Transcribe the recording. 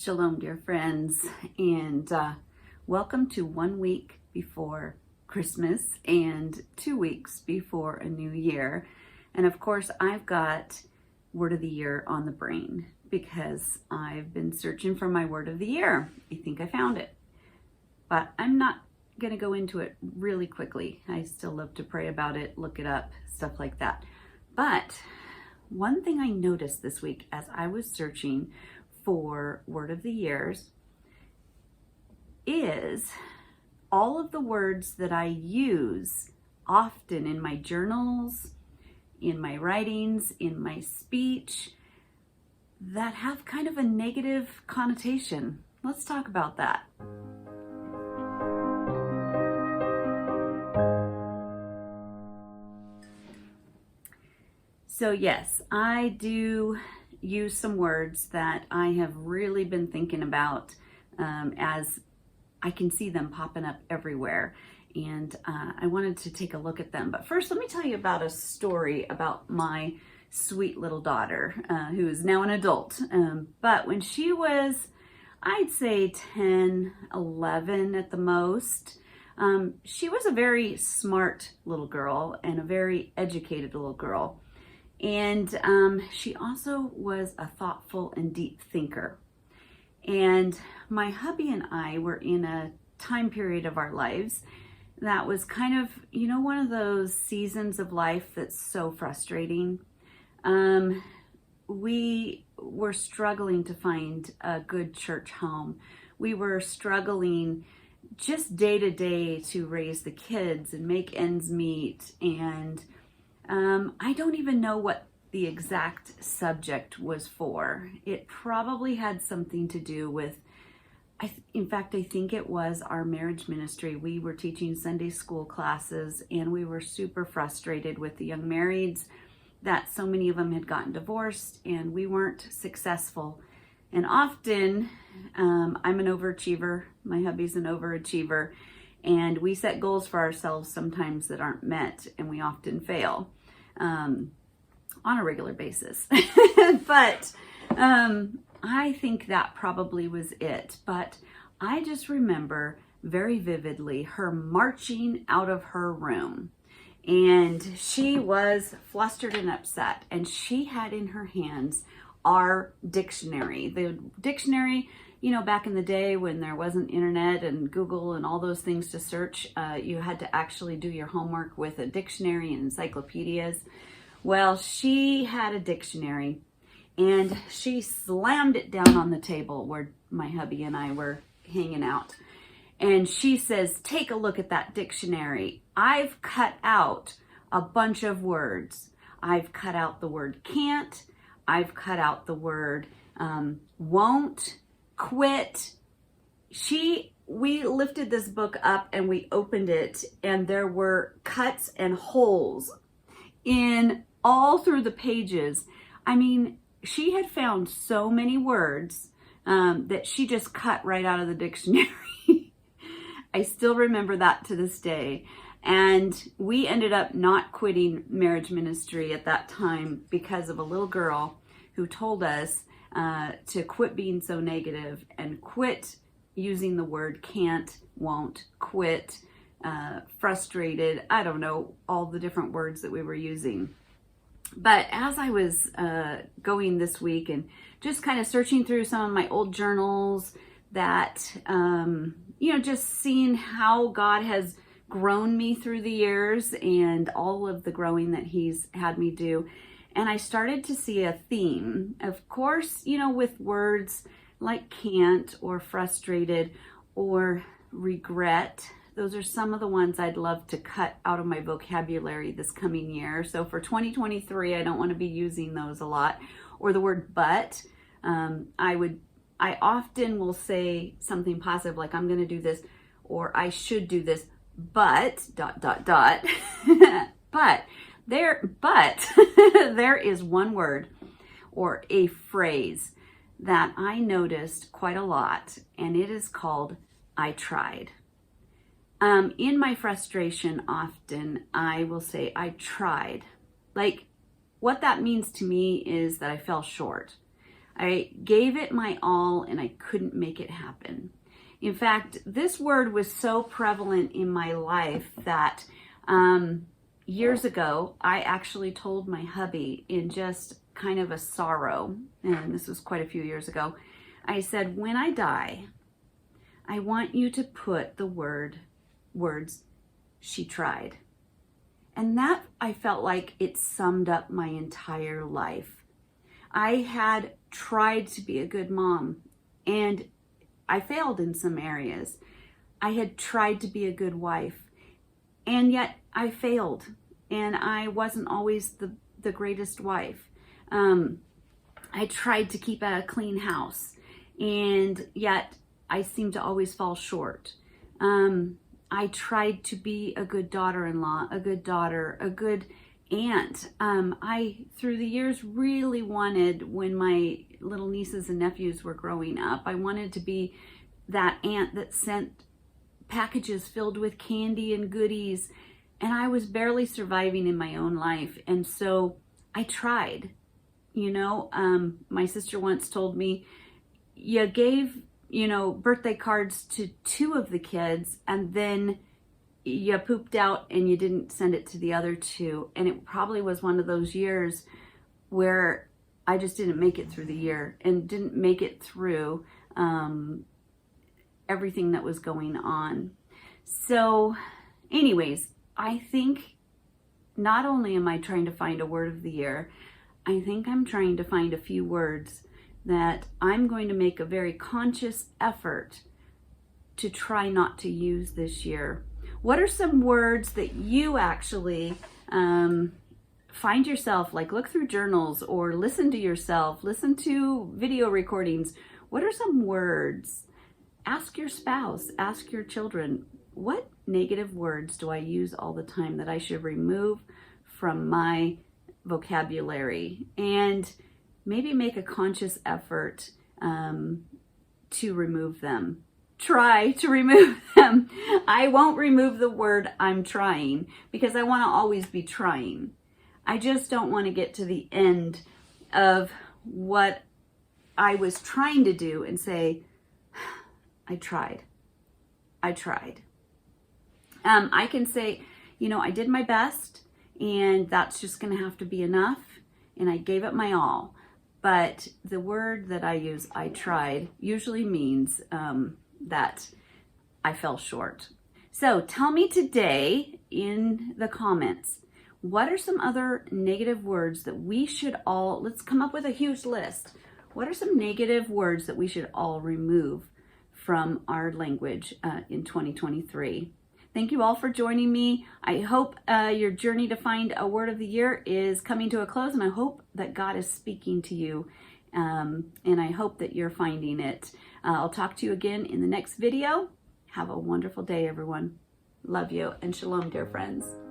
Shalom, dear friends, and welcome to 1 week before Christmas and 2 weeks before a new year. And of course, I've got Word of the Year on the brain because I've been searching for my Word of the Year. I think I found it, but I'm not going to go into it really quickly. I still love to pray about it, look it up, stuff like that. But one thing I noticed this week as I was searching for Word of the Years is all of the words that I use often in my journals, in my writings, in my speech, that have kind of a negative connotation. Let's talk about that. So yes, I do use some words that I have really been thinking about as I can see them popping up everywhere. And I wanted to take a look at them. But first, let me tell you about a story about my sweet little daughter, who is now an adult. But when she was, I'd say 10, 11 at the most, she was a very smart little girl and a very educated little girl. And she also was a thoughtful and deep thinker. And my hubby and I were in a time period of our lives that was kind of, one of those seasons of life that's so frustrating. We were struggling to find a good church home. We were struggling just day to day to raise the kids and make ends meet. And I don't even know what the exact subject was for. It probably had something to do with, in fact, I think it was our marriage ministry. We were teaching Sunday school classes and we were super frustrated with the young marrieds that so many of them had gotten divorced and we weren't successful. And often, I'm an overachiever, my hubby's an overachiever, and we set goals for ourselves sometimes that aren't met and we often fail. On a regular basis. But I think that probably was it. But I just remember very vividly her marching out of her room. And she was flustered and upset. And she had in her hands our dictionary. The dictionary, back in the day when there wasn't internet and Google and all those things to search, you had to actually do your homework with a dictionary and encyclopedias. Well, she had a dictionary and she slammed it down on the table where my hubby and I were hanging out. And she says, "Take a look at that dictionary. I've cut out a bunch of words. I've cut out the word can't. I've cut out the word won't, quit." We lifted this book up and we opened it and there were cuts and holes in all through the pages. I mean, she had found so many words that she just cut right out of the dictionary. I still remember that to this day. And we ended up not quitting marriage ministry at that time because of a little girl who told us to quit being so negative and quit using the word can't, won't, quit, frustrated. I don't know, all the different words that we were using. But as I was going this week and just kind of searching through some of my old journals that, just seeing how God has grown me through the years and all of the growing that He's had me do. And I started to see a theme, of course, with words like can't or frustrated or regret. Those are some of the ones I'd love to cut out of my vocabulary this coming year. So for 2023, I don't want to be using those a lot. Or the word but. I often will say something positive like I'm going to do this or I should do this, but ... but there is one word or a phrase that I noticed quite a lot, and it is called "I tried." In my frustration, often I will say, "I tried." Like, what that means to me is that I fell short. I gave it my all and I couldn't make it happen. In fact, this word was so prevalent in my life that years ago, I actually told my hubby in just kind of a sorrow, and this was quite a few years ago, I said, when I die, I want you to put the words, she tried. And that, I felt like it summed up my entire life. I had tried to be a good mom, and I failed in some areas. I had tried to be a good wife, and yet I failed, and I wasn't always the greatest wife. I tried to keep a clean house, and yet I seemed to always fall short. I tried to be a good daughter-in-law, a good daughter, a good aunt. I, through the years, really wanted, when my little nieces and nephews were growing up, I wanted to be that aunt that sent packages filled with candy and goodies, and I was barely surviving in my own life. And so I tried. You know, my sister once told me, you gave, birthday cards to 2 of the kids, and then you pooped out and you didn't send it to the other 2. And it probably was one of those years where I just didn't make it through the year and didn't make it through everything that was going on. So anyways, I think not only am I trying to find a word of the year, I think I'm trying to find a few words that I'm going to make a very conscious effort to try not to use this year. What are some words that you actually find yourself, like look through journals or listen to yourself, listen to video recordings? What are some words? Ask your spouse, ask your children, what negative words do I use all the time that I should remove from my vocabulary? And maybe make a conscious effort to remove them. Try to remove them. I won't remove the word I'm trying because I want to always be trying. I just don't want to get to the end of what I was trying to do and say, I tried. I tried. I can say, I did my best, and that's just going to have to be enough, and I gave it my all. But the word that I use, I tried, usually means that I fell short. So tell me today in the comments, what are some other negative words that we should all, let's come up with a huge list. What are some negative words that we should all remove from our language in 2023? Thank you all for joining me. I hope your journey to find a word of the year is coming to a close, and I hope that God is speaking to you, and I hope that you're finding it. I'll talk to you again in the next video. Have a wonderful day, everyone. Love you, and shalom, dear friends.